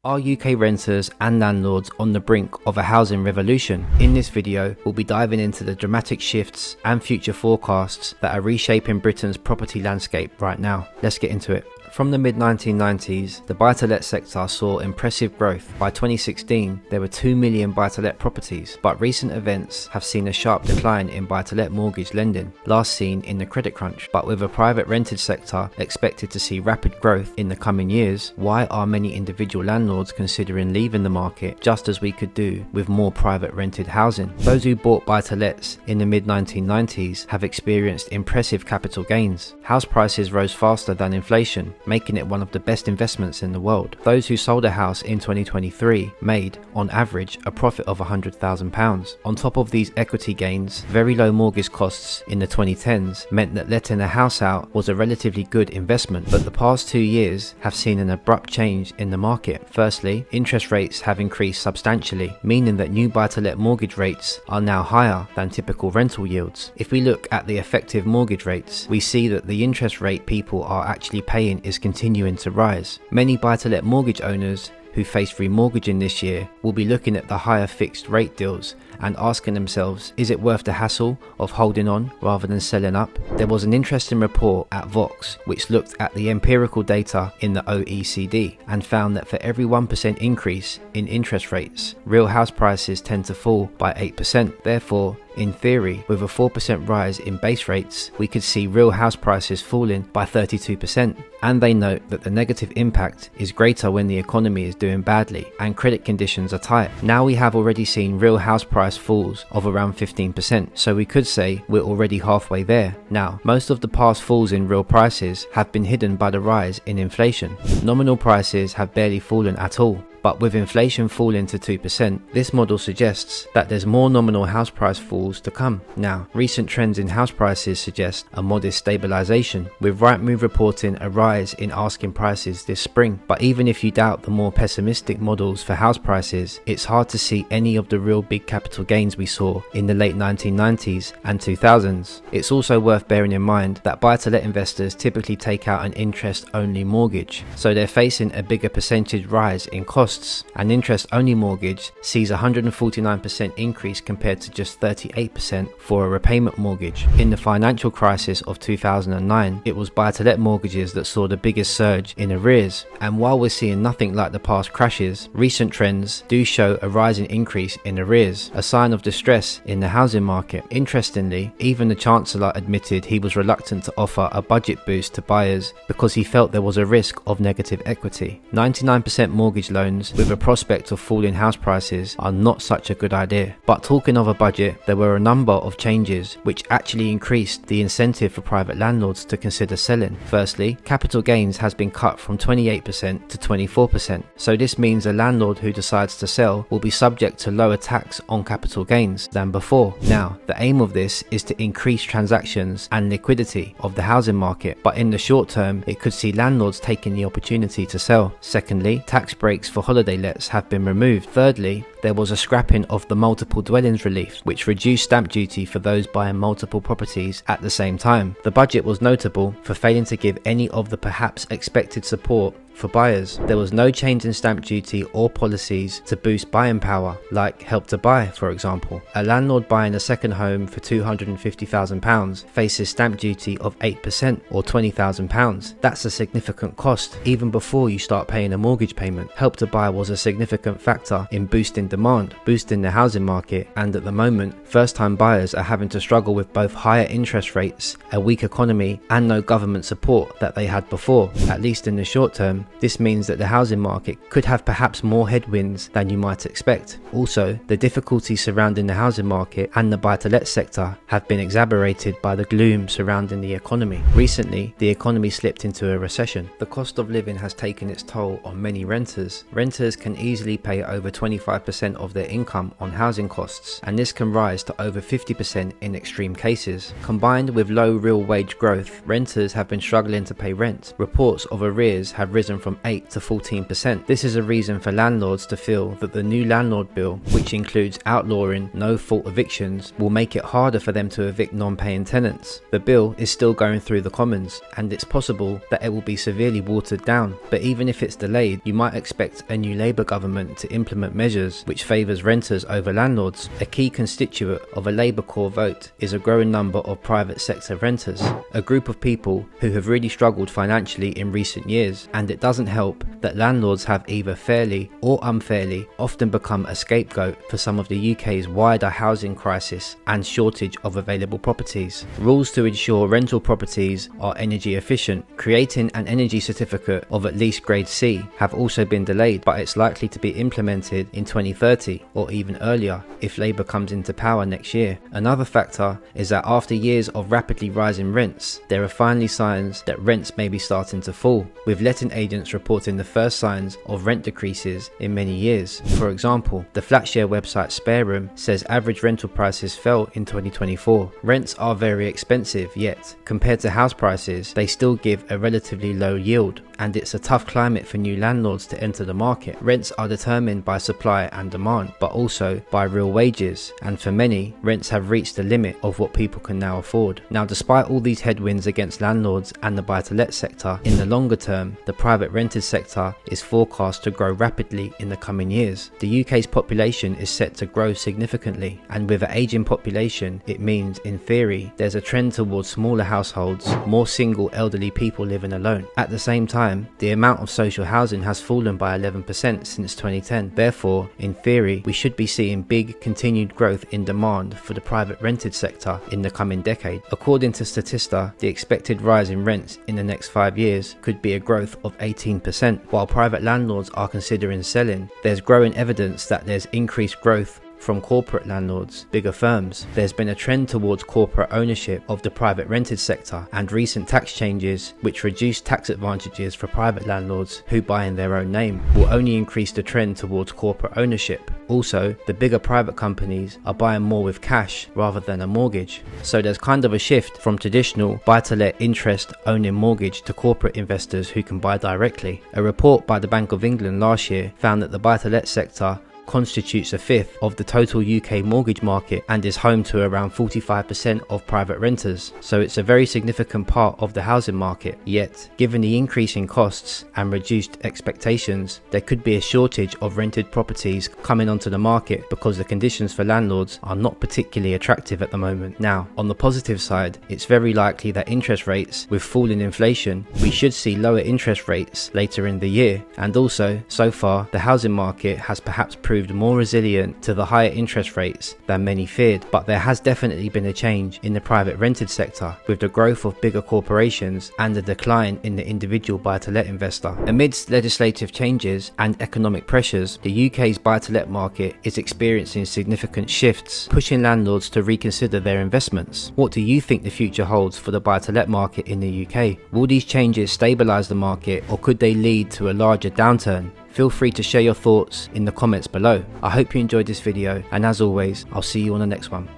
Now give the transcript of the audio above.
Are UK renters and landlords on the brink of a housing revolution? In this video, we'll be diving into the dramatic shifts and future forecasts that are reshaping Britain's property landscape right now. Let's get into it. From the mid-1990s, the buy-to-let sector saw impressive growth. By 2016, there were 2 million buy-to-let properties, but recent events have seen a sharp decline in buy-to-let mortgage lending, last seen in the credit crunch. But with a private rented sector expected to see rapid growth in the coming years, why are many individual landlords considering leaving the market, just as we could do with more private rented housing? Those who bought buy-to-lets in the mid-1990s have experienced impressive capital gains. House prices rose faster than inflation, making it one of the best investments in the world. Those who sold a house in 2023 made, on average, a profit of £100,000. On top of these equity gains, very low mortgage costs in the 2010s meant that letting a house out was a relatively good investment. But the past 2 years have seen an abrupt change in the market. Firstly, interest rates have increased substantially, meaning that new buy-to-let mortgage rates are now higher than typical rental yields. If we look at the effective mortgage rates, we see that the interest rate people are actually paying is continuing to rise. Many buy-to-let mortgage owners who face remortgaging this year will be looking at the higher fixed rate deals and asking themselves, is it worth the hassle of holding on rather than selling up? There was an interesting report at Vox which looked at the empirical data in the OECD and found that for every 1% increase in interest rates, real house prices tend to fall by 8%. Therefore, in theory, with a 4% rise in base rates, we could see real house prices falling by 32%. And they note that the negative impact is greater when the economy is doing badly and credit conditions are tight. Now we have already seen real house price falls of around 15%, so we could say we're already halfway there. Now, most of the past falls in real prices have been hidden by the rise in inflation. Nominal prices have barely fallen at all. But with inflation falling to 2%, this model suggests that there's more nominal house price falls to come. Now, recent trends in house prices suggest a modest stabilisation, with Rightmove reporting a rise in asking prices this spring. But even if you doubt the more pessimistic models for house prices, it's hard to see any of the real big capital gains we saw in the late 1990s and 2000s. It's also worth bearing in mind that buy-to-let investors typically take out an interest-only mortgage, so they're facing a bigger percentage rise in costs. An interest-only mortgage sees a 149% increase compared to just 38% for a repayment mortgage. In the financial crisis of 2009, it was buy-to-let mortgages that saw the biggest surge in arrears. And while we're seeing nothing like the past crashes, recent trends do show a rising increase in arrears, a sign of distress in the housing market. Interestingly, even the Chancellor admitted he was reluctant to offer a budget boost to buyers because he felt there was a risk of negative equity. 99% mortgage loans with a prospect of falling house prices are not such a good idea. But talking of a budget, there were a number of changes which actually increased the incentive for private landlords to consider selling. Firstly, capital gains has been cut from 28% to 24%. So this means a landlord who decides to sell will be subject to lower tax on capital gains than before. Now, the aim of this is to increase transactions and liquidity of the housing market, but in the short term, it could see landlords taking the opportunity to sell. Secondly, tax breaks for holiday lets have been removed. Thirdly, there was a scrapping of the multiple dwellings relief, which reduced stamp duty for those buying multiple properties at the same time. The budget was notable for failing to give any of the perhaps expected support for buyers. There was no change in stamp duty or policies to boost buying power, like Help to Buy, for example. A landlord buying a second home for £250,000 faces stamp duty of 8% or £20,000. That's a significant cost, even before you start paying a mortgage payment. Help to Buy was a significant factor in boosting demand, boosting the housing market, and at the moment, first-time buyers are having to struggle with both higher interest rates, a weak economy, and no government support that they had before. At least in the short term, this means that the housing market could have perhaps more headwinds than you might expect. Also, the difficulties surrounding the housing market and the buy-to-let sector have been exacerbated by the gloom surrounding the economy. Recently, the economy slipped into a recession. The cost of living has taken its toll on many renters. Renters can easily pay over 25% of their income on housing costs, and this can rise to over 50% in extreme cases. Combined with low real wage growth, renters have been struggling to pay rent. Reports of arrears have risen risen from 8 to 14%. This is a reason for landlords to feel that the new landlord bill, which includes outlawing no-fault evictions, will make it harder for them to evict non-paying tenants. The bill is still going through the Commons, and it's possible that it will be severely watered down. But even if it's delayed, you might expect a new Labour government to implement measures which favours renters over landlords. A key constituent of a Labour core vote is a growing number of private sector renters, a group of people who have really struggled financially in recent years, and it doesn't help that landlords have either fairly or unfairly often become a scapegoat for some of the UK's wider housing crisis and shortage of available properties. Rules to ensure rental properties are energy efficient, creating an energy certificate of at least grade C, have also been delayed, but it's likely to be implemented in 2030 or even earlier if Labour comes into power next year. Another factor is that after years of rapidly rising rents, there are finally signs that rents may be starting to fall, with letting agents reporting the first signs of rent decreases in many years. For example, the flatshare website Spareroom says average rental prices fell in 2024. Rents are very expensive, yet compared to house prices, they still give a relatively low yield, and it's a tough climate for new landlords to enter the market. Rents are determined by supply and demand, but also by real wages, and for many, rents have reached the limit of what people can now afford. Now, despite all these headwinds against landlords and the buy-to-let sector, in the longer term, the private rented sector is forecast to grow rapidly in the coming years. The UK's population is set to grow significantly, and with an ageing population, it means, in theory, there's a trend towards smaller households, more single elderly people living alone. At the same time, the amount of social housing has fallen by 11% since 2010. Therefore, in theory, we should be seeing big continued growth in demand for the private rented sector in the coming decade. According to Statista, the expected rise in rents in the next 5 years could be a growth of 18%. While private landlords are considering selling, there's growing evidence that there's increased growth from corporate landlords, bigger firms. There's been a trend towards corporate ownership of the private rented sector, and recent tax changes which reduce tax advantages for private landlords who buy in their own name will only increase the trend towards corporate ownership. Also, the bigger private companies are buying more with cash rather than a mortgage. So there's kind of a shift from traditional buy-to-let interest owning mortgage to corporate investors who can buy directly. A report by the Bank of England last year found that the buy-to-let sector constitutes a fifth of the total UK mortgage market and is home to around 45% of private renters, so it's a very significant part of the housing market. Yet, given the increase in costs and reduced expectations, there could be a shortage of rented properties coming onto the market because the conditions for landlords are not particularly attractive at the moment. Now, on the positive side, it's very likely that interest rates, with falling inflation, we should see lower interest rates later in the year, and also, so far, the housing market has perhaps proved more resilient to the higher interest rates than many feared, but there has definitely been a change in the private rented sector with the growth of bigger corporations and the decline in the individual buy-to-let investor. Amidst legislative changes and economic pressures, the UK's buy-to-let market is experiencing significant shifts, pushing landlords to reconsider their investments. What do you think the future holds for the buy-to-let market in the UK? Will these changes stabilise the market, or could they lead to a larger downturn? Feel free to share your thoughts in the comments below. I hope you enjoyed this video, and as always, I'll see you on the next one.